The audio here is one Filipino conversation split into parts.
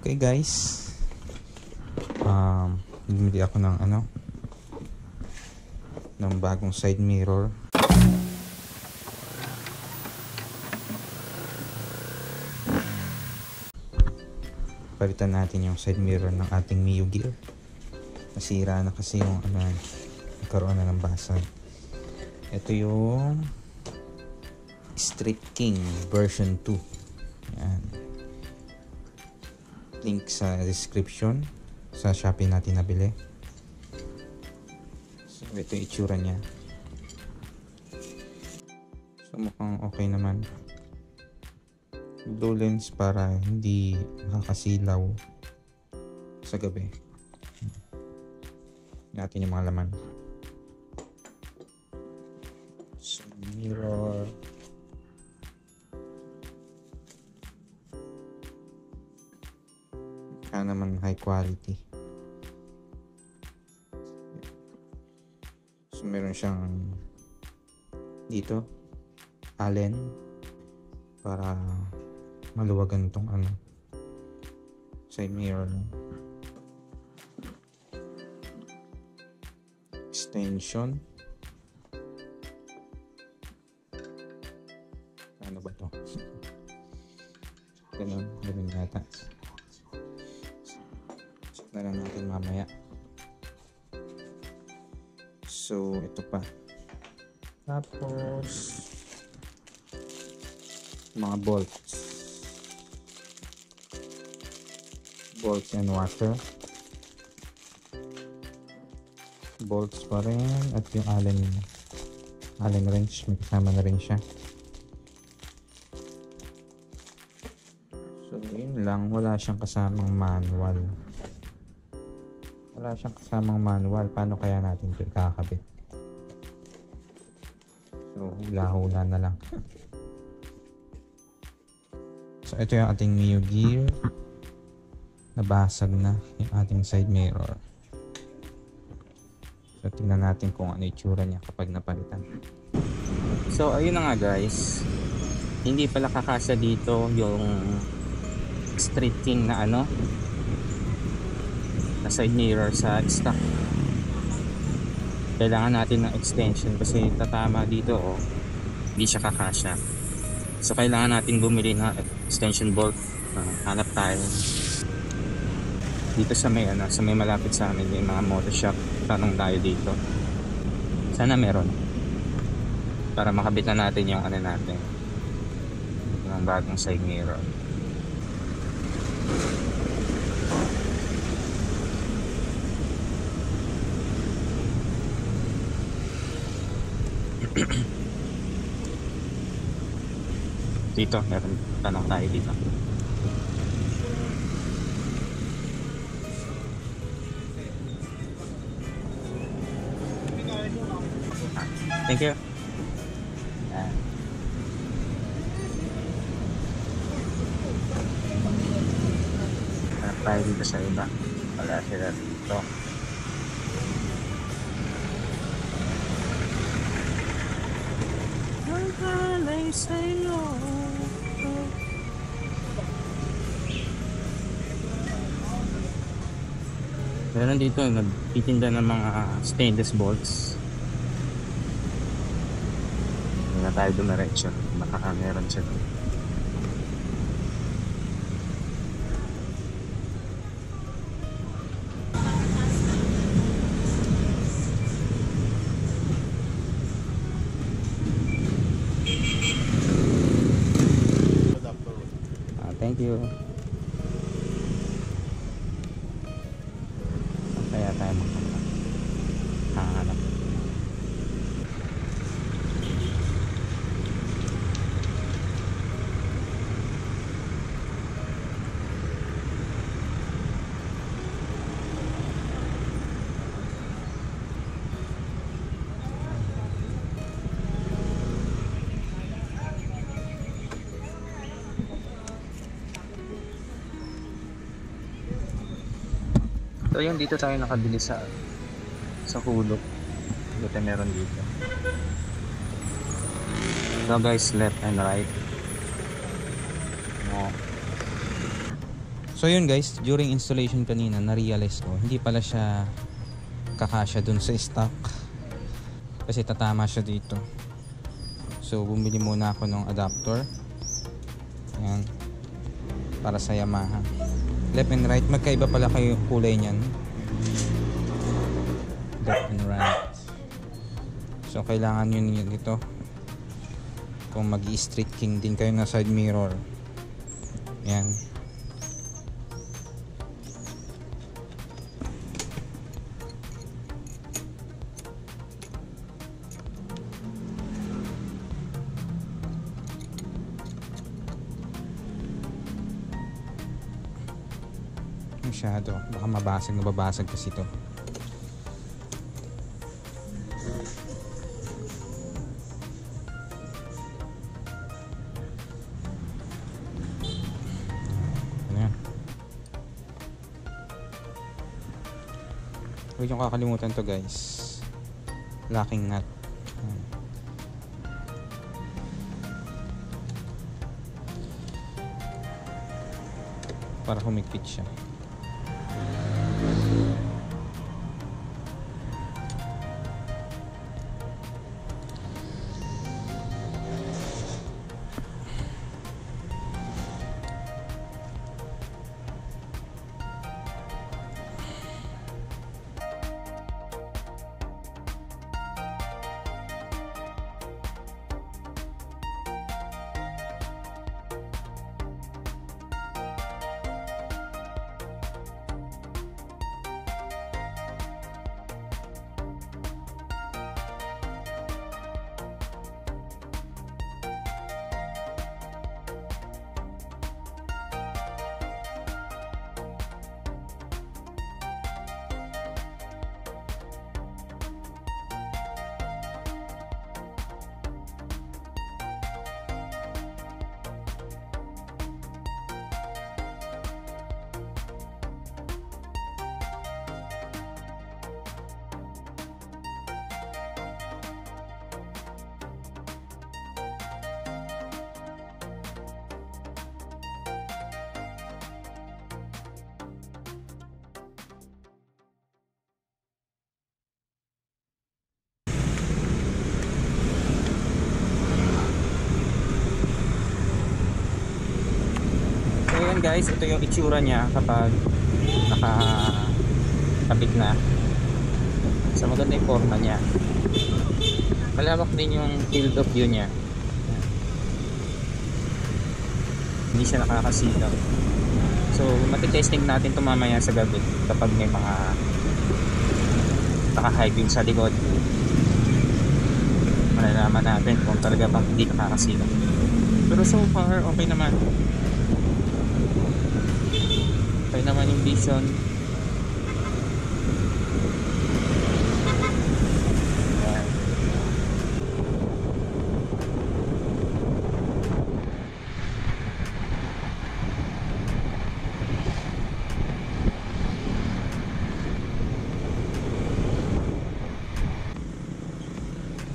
Okay guys, bumili ako ng ng bagong side mirror. Palitan natin yung side mirror ng ating Mio Gear. Nasira na kasi yung nagkaroon na ng basag. Ito yung Street King version 2. Yan. Link sa description. Sa Shopee natin nabili. So ito yung itsura niya. So mukhang okay naman. Blue lens para hindi makakasilaw sa gabi. Natin yung mga laman. So mirror. Kaya naman high quality. So meron siyang dito allen para maluwagan tong side mirror. Extension. Ano ba to? Ganun yata. Check na lang natin mamaya. So ito pa. Tapos mga bolts and washer, bolts pa rin, at yung allen wrench, may kasama na rin siya. So yun lang, wala siyang kasamang manual. Paano kaya natin ito kakabit? So hula-hula na lang. So ito yung ating Mio Gear. Nabasag na yung ating side mirror. So tingnan natin kung ano itsura niya kapag napalitan. So ayun na nga guys, hindi pala kakasya dito yung Street King na na side mirror sa stock. Kailangan natin ng extension kasi tatama dito hindi siya kakasya. So kailangan natin bumili ng extension bolt. Hanap tayo dito sa may malapit sa amin, yung mga motor shop. Tanong tayo dito, sana meron para makabit na natin yung natin, yung bagong side mirror. Dito meron, tanong tayo dito. Thank you. Hanap tayo dito sa iba. Wala sila dito. Meron dito nagtitinda ng mga stainless bolts. Hindi na tayo dumiretso, baka meron siya doon. Thank you. Kaya tayo maghanap. So yung dito tayo nakabili sa hulog. Dito meron dito. So guys, left and right. So yun guys, during installation kanina na-realize ko hindi pala siya kakasya dun sa stock kasi tatama siya dito. So bumili muna ako ng adapter. Ayan, para sa Yamaha. Left and right, magkaiba pala kayo kulay niyan. Left and right. So kailangan yun dito kung mag-street king din kayo na side mirror. Ayan. Masyado, baka mabasag kasi ito. Ayan. Huwag niyong kakalimutan to guys, locking nut. Ayan. Para humigpit siya. Ayan guys, ito yung itsura niya kapag nakakabit na. So maganda yung forma niya. Malawak din yung field of view niya. Hindi siya nakakasilaw. So matitesting natin ito mamaya sa gabi kapag may mga naka-high beam sa likod. Malalaman natin kung talaga bang hindi nakakasilaw. Pero so far okay naman. Okay naman yung vision. Ayan.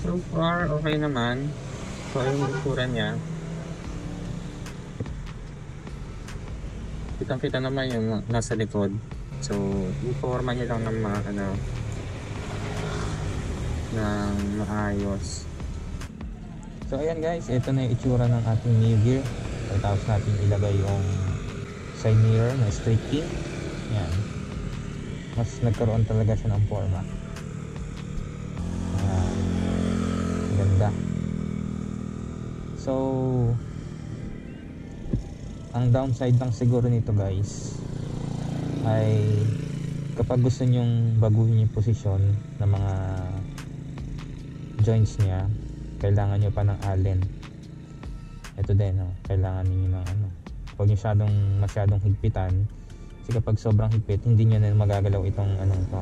So far okay naman. So yung itsura niya, kitang-kita naman yung nasa likod. So, informa niya lang ng mga ng maayos. So, ayan guys, ito na yung itsura ng ating Mio Gear. Tapos natin ilagay yung side mirror na straight king. Ayan. Mas nagkaroon talaga siya ng forma. Ayan. Ganda. So, ang downside lang siguro nito guys ay kapag gusto nyong baguhin yung posisyon ng mga joints niya, kailangan nyo pa ng allen. Ito din, kailangan niyo ng huwag nyo masyadong higpitan kasi kapag sobrang higpit hindi nyo na magagalaw itong to,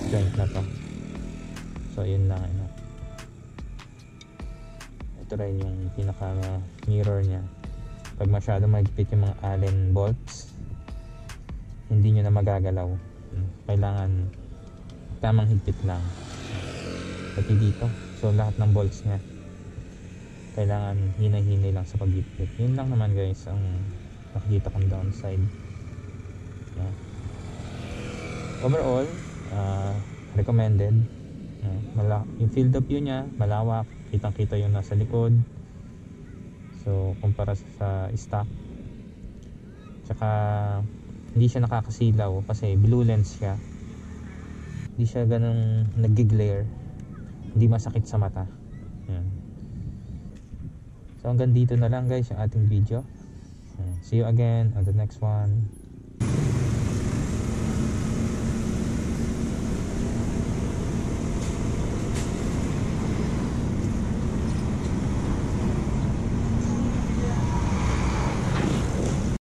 joint na to. So yun lang. Ito rin yung pinaka mirror nya. Pag masyado mahigpit yung mga allen bolts, hindi nyo na magagalaw. Kailangan tamang higpit lang. Pati dito, so lahat ng bolts nya kailangan hinay-hinay lang sa paghigpit. Yun lang naman guys ang nakikita kong downside. overall, recommended. Yung field of view niya malawak, kitang kita yung nasa likod, so kumpara sa stock. Tsaka hindi siya nakakasilaw kasi blue lens siya, hindi siya ganun nag-glare, hindi masakit sa mata. Yan. So hanggang dito na lang guys yung ating video. See you again on the next one.